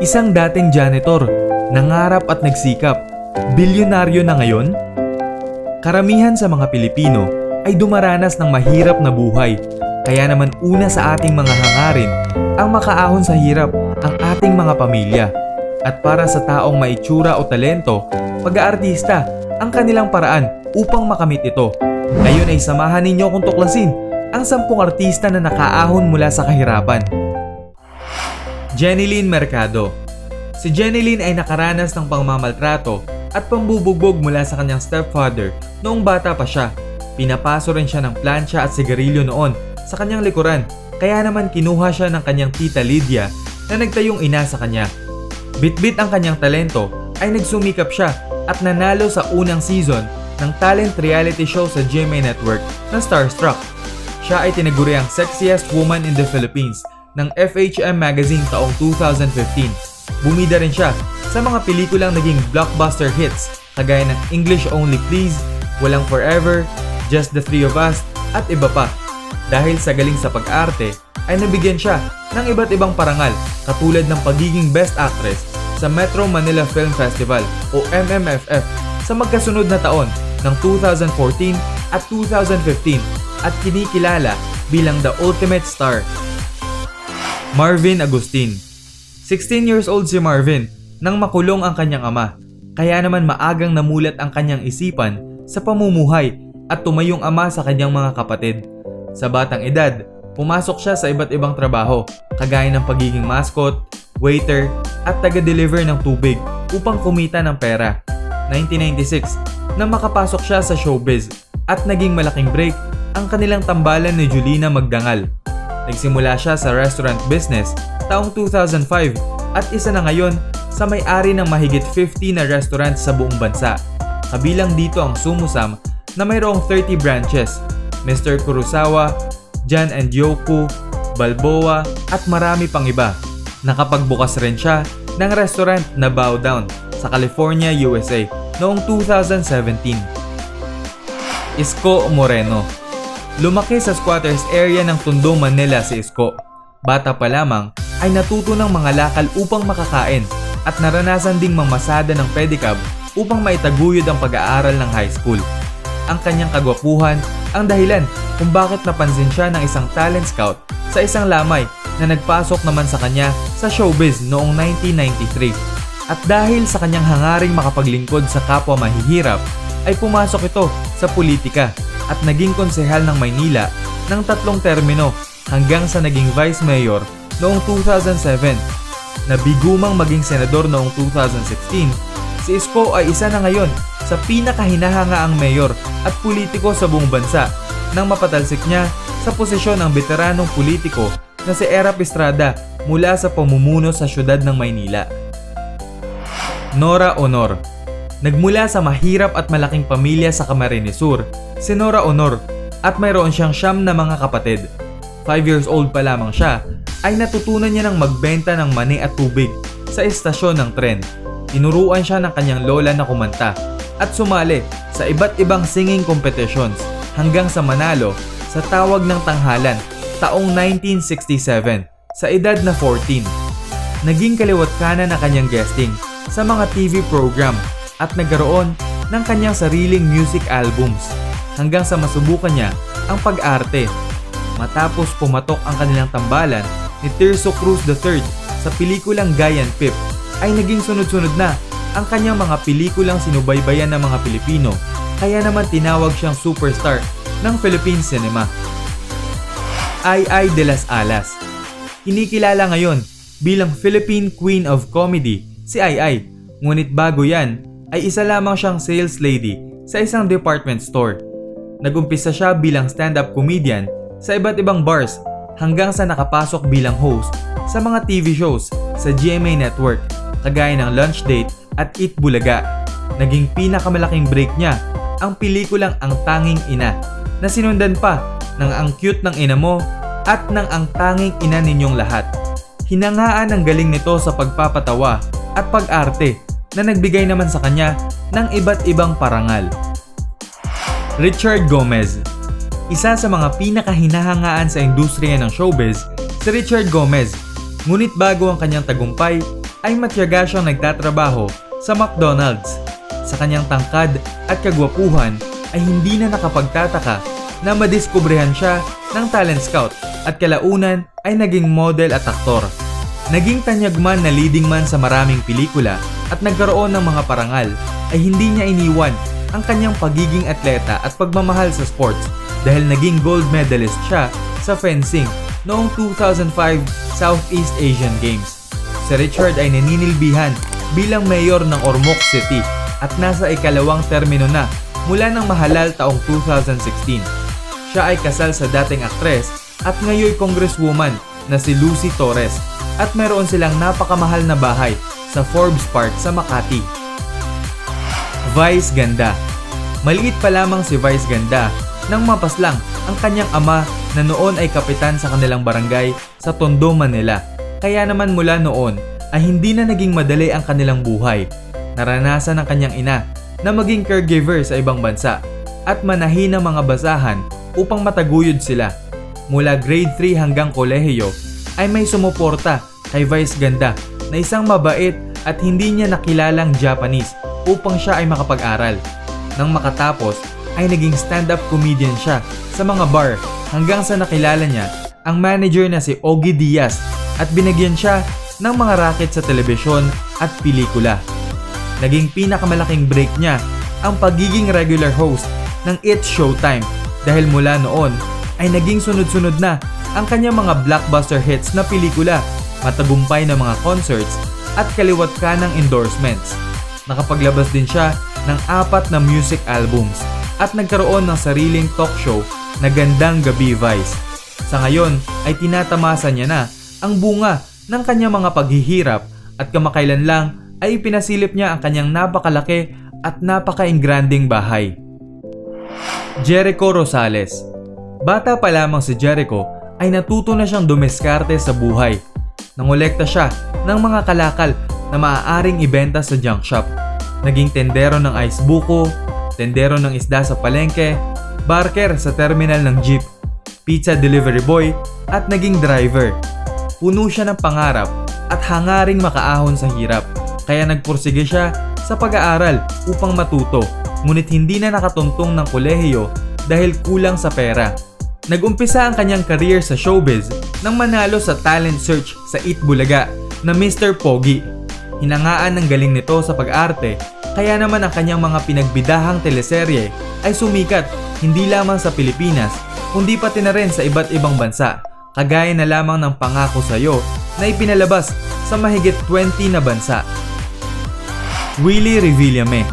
Isang dating janitor, nangarap at nagsikap, bilyonaryo na ngayon? Karamihan sa mga Pilipino ay dumaranas ng mahirap na buhay. Kaya naman una sa ating mga hangarin ang makaahon sa hirap ang ating mga pamilya. At para sa taong may itsura o talento, pag-aartista ang kanilang paraan upang makamit ito. Ngayon ay samahan ninyo kung tuklasin ang 10 artista na nakaahon mula sa kahirapan. Jeneline Mercado. Si Jeneline ay nakaranas ng pangmamaltrato at pambubugbog mula sa kanyang stepfather noong bata pa siya. Pinapaso rin siya ng plancha at sigarilyo noon sa kanyang likuran, kaya naman kinuha siya ng kanyang tita Lydia na nagtayong ina sa kanya. Bitbit ang kanyang talento ay nagsumikap siya at nanalo sa unang season ng talent reality show sa GMA Network na Starstruck. Siya ay tinaguri ang sexiest woman in the Philippines ng FHM magazine taong 2015. Bumida rin siya sa mga pelikulang naging blockbuster hits kagaya ng English Only Please, Walang Forever, Just the Three of Us at iba pa. Dahil sa galing sa pag-arte ay nabigyan siya ng iba't ibang parangal katulad ng pagiging Best Actress sa Metro Manila Film Festival o MMFF sa magkasunod na taon ng 2014 at 2015 at kinikilala bilang the ultimate star. Marvin Agustin. 16 years old si Marvin nang makulong ang kanyang ama, kaya naman maagang namulat ang kanyang isipan sa pamumuhay at tumayong ama sa kanyang mga kapatid. Sa batang edad, pumasok siya sa iba't ibang trabaho kagaya ng pagiging mascot, waiter at taga-deliver ng tubig upang kumita ng pera. 1996, nang makapasok siya sa showbiz at naging malaking break ang kanilang tambalan ni Julina Magdangal. Nagsimula siya sa restaurant business taong 2005 at isa na ngayon sa may-ari ng mahigit 50 na restaurant sa buong bansa. Kabilang dito ang Sumusam na mayroong 30 branches, Mr. Kurosawa, Jan and Yoku, Balboa at marami pang iba. Nakapagbukas rin siya ng restaurant na Bow Down sa California, USA noong 2017. Isko Moreno. Lumaki sa squatters area ng Tondo, Manila si Isko. Bata pa lamang ay natuto ng mga lakal upang makakain at naranasan ding mamasada ng pedicab upang maitaguyod ang pag-aaral ng high school. Ang kanyang kagwapuhan ang dahilan kung bakit napansin siya ng isang talent scout sa isang lamay na nagpasok naman sa kanya sa showbiz noong 1993. At dahil sa kanyang hangaring makapaglingkod sa kapwa mahihirap, ay pumasok ito sa politika at naging konsehal ng Maynila ng 3 termino hanggang sa naging vice mayor noong 2007. Nabigumang maging senador noong 2016, si Isko ay isa na ngayon sa pinakahinahangaang mayor at politiko sa buong bansa nang mapatalsik niya sa posisyon ng veteranong politiko na si Erap Estrada mula sa pamumuno sa syudad ng Maynila. Nora Honor. Nagmula sa mahirap at malaking pamilya sa Camarines Sur, si Nora Honor at mayroon siyang 9 na mga kapatid. 5 years old pa lamang siya ay natutunan niya ng magbenta ng mani at tubig sa estasyon ng tren. Tinuruan siya ng kanyang lola na kumanta at sumali sa iba't ibang singing competitions hanggang sa manalo sa tawag ng tanghalan taong 1967 sa edad na 14. Naging kaliwat kanan na kanyang guesting sa mga TV program at nagkaroon ng kanyang sariling music albums hanggang sa masubukan niya ang pag-arte. Matapos pumatok ang kanilang tambalan ni Tirso Cruz III sa pelikulang Gayan Pip, ay naging sunod-sunod na ang kanyang mga pelikulang sinubaybayan ng mga Pilipino, kaya naman tinawag siyang superstar ng Philippine cinema. Ai de las Alas. Kinikilala ngayon bilang Philippine Queen of Comedy si Ai, ngunit bago yan ay isa lamang siyang sales lady sa isang department store. Nagumpisa siya bilang stand-up comedian sa iba't ibang bars hanggang sa nakapasok bilang host sa mga TV shows sa GMA Network kagaya ng Lunch Date at Eat Bulaga. Naging pinakamalaking break niya ang pelikulang Ang Tanging Ina na sinundan pa ng Ang Cute ng Ina Mo at ng Ang Tanging Ina Ninyong Lahat. Hinangaan ang galing nito sa pagpapatawa at pag-arte na nagbigay naman sa kanya ng iba't ibang parangal. Richard Gomez. Isa sa mga pinakahinahangaan sa industriya ng showbiz, si Richard Gomez. Ngunit bago ang kanyang tagumpay, ay matyaga siyang nagtatrabaho sa McDonald's. Sa kanyang tangkad at kagwapuhan ay hindi na nakapagtataka na madiskubrehan siya ng talent scout at kalaunan ay naging model at aktor. Naging tanyag man na leading man sa maraming pelikula at nagkaroon ng mga parangal ay hindi niya iniwan ang kanyang pagiging atleta at pagmamahal sa sports dahil naging gold medalist siya sa fencing noong 2005 Southeast Asian Games. Si Richard ay naninilbihan bilang mayor ng Ormoc City at nasa ikalawang termino na mula ng mahalal taong 2016. Siya ay kasal sa dating aktres at ngayon congresswoman na si Lucy Torres at meron silang napakamahal na bahay sa Forbes Park sa Makati. Vice Ganda. Maliit pa lamang si Vice Ganda nang mapaslang ang kanyang ama na noon ay kapitan sa kanilang barangay sa Tondo, Manila. Kaya naman mula noon ay hindi na naging madali ang kanilang buhay. Naranasan ng kanyang ina na maging caregiver sa ibang bansa at manahin ng mga basahan upang mataguyod sila. Mula grade 3 hanggang kolehiyo ay may sumuporta kay Vice Ganda na isang mabait at hindi niya nakilalang Japanese upang siya ay makapag-aral. Nang makatapos ay naging stand-up comedian siya sa mga bar hanggang sa nakilala niya ang manager na si Ogie Diaz at binigyan siya ng mga racket sa telebisyon at pelikula. Naging pinakamalaking break niya ang pagiging regular host ng It's Showtime dahil mula noon ay naging sunod-sunod na ang kanyang mga blockbuster hits na pelikula, matagumpay na mga concerts at kaliwat ka ng endorsements. Nakapaglabas din siya ng 4 na music albums at nagkaroon ng sariling talk show na Gandang Gabi Vice. Sa ngayon ay tinatamasa niya na ang bunga ng kanyang mga paghihirap at kamakailan lang ay pinasilip niya ang kanyang napakalaki at napaka-ingranding bahay. Jericho Rosales. Bata pa lamang si Jericho ay natuto na siyang dumiskarte sa buhay. Nangolekta siya ng mga kalakal na maaaring ibenta sa junk shop. Naging tendero ng ice buko, tendero ng isda sa palengke, barker sa terminal ng jeep, pizza delivery boy at naging driver. Puno siya ng pangarap at hangaring makaahon sa hirap. Kaya nagpursige siya sa pag-aaral upang matuto, ngunit hindi na nakatuntong ng kolehiyo dahil kulang sa pera. Nag-umpisa ang kanyang career sa showbiz nang manalo sa talent search sa Eat Bulaga na Mr. Pogi. Hinangaan ng galing nito sa pag-arte, kaya naman ang kanyang mga pinagbidahang teleserye ay sumikat hindi lamang sa Pilipinas, kundi pati na rin sa iba't ibang bansa, kagaya na lamang ng Pangako Sa'yo na ipinalabas sa mahigit 20 na bansa. Willie Revillame.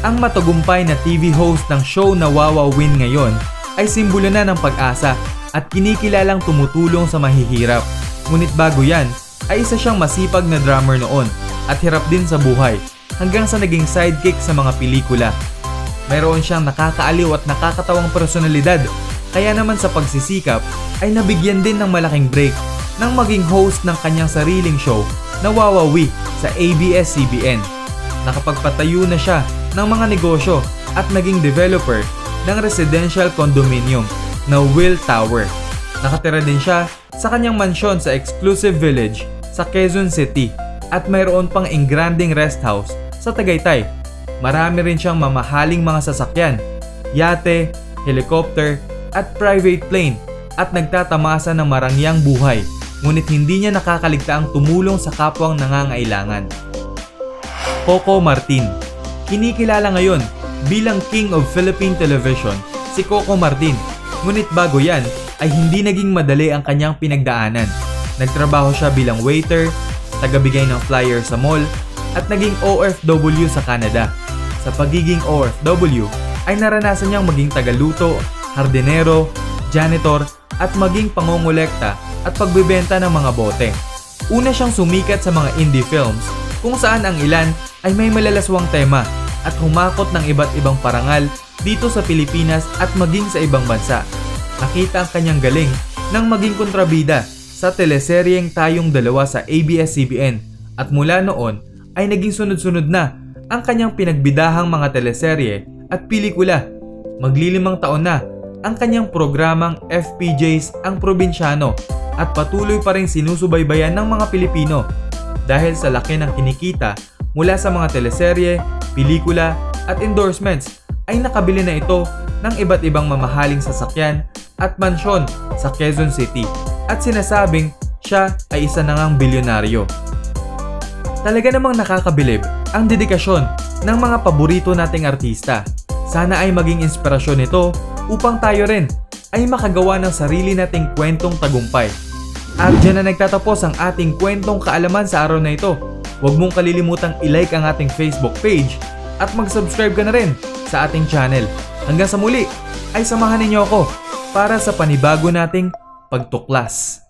Ang matagumpay na TV host ng show na Wawawin Ngayon ay simbolo na ng pag-asa at kinikilalang tumutulong sa mahihirap. Ngunit bago yan ay isa siyang masipag na drummer noon at hirap din sa buhay hanggang sa naging sidekick sa mga pelikula. Mayroon siyang nakakaaliw at nakakatawang personalidad, kaya naman sa pagsisikap ay nabigyan din ng malaking break nang maging host ng kanyang sariling show na Wawawi sa ABS-CBN. Nakapagpatayo na siya ng mga negosyo at naging developer ng residential condominium na Will Tower. Nakatira din siya sa kanyang mansyon sa exclusive village sa Quezon City at mayroon pang engranding rest house sa Tagaytay. Marami rin siyang mamahaling mga sasakyan, yate, helicopter at private plane at nagtatamasa ng marangyang buhay, ngunit hindi niya nakakaligtaang tumulong sa kapwang nangangailangan. Coco Martin. Kinikilala ngayon bilang King of Philippine Television si Coco Martin, ngunit bago yan ay hindi naging madali ang kanyang pinagdaanan. Nagtrabaho siya bilang waiter, tagabigay ng flyer sa mall at naging OFW sa Canada. Sa pagiging OFW ay naranasan niyang maging tagaluto, hardinero, janitor at maging pangongolekta at pagbebenta ng mga bote. Una siyang sumikat sa mga indie films kung saan ang ilan ay may malalaswang tema at humakot ng iba't ibang parangal dito sa Pilipinas at maging sa ibang bansa. Nakita ang kanyang galing nang maging kontrabida sa teleseryeng Tayong Dalawa sa ABS-CBN at mula noon ay naging sunod-sunod na ang kanyang pinagbidahang mga teleserye at pelikula. Maglilimang taon na ang kanyang programang FPJs ang Probinsyano at patuloy pa ring sinusubaybayan ng mga Pilipino. dahil sa laki ng kinikita mula sa mga teleserye, pelikula at endorsements ay nakabili na ito ng iba't ibang mamahaling sasakyan at mansyon sa Quezon City at sinasabing siya ay isa na ngang bilyonaryo. Talaga namang nakakabilib ang dedikasyon ng mga paborito nating artista. Sana ay maging inspirasyon ito upang tayo rin ay makagawa ng sarili nating kwentong tagumpay. At dyan na nagtatapos ang ating kwentong kaalaman sa araw na ito. Huwag mong kalilimutang i-like ang ating Facebook page at mag-subscribe ka na rin sa ating channel. Hanggang sa muli ay samahan ninyo ako para sa panibago nating pagtuklas.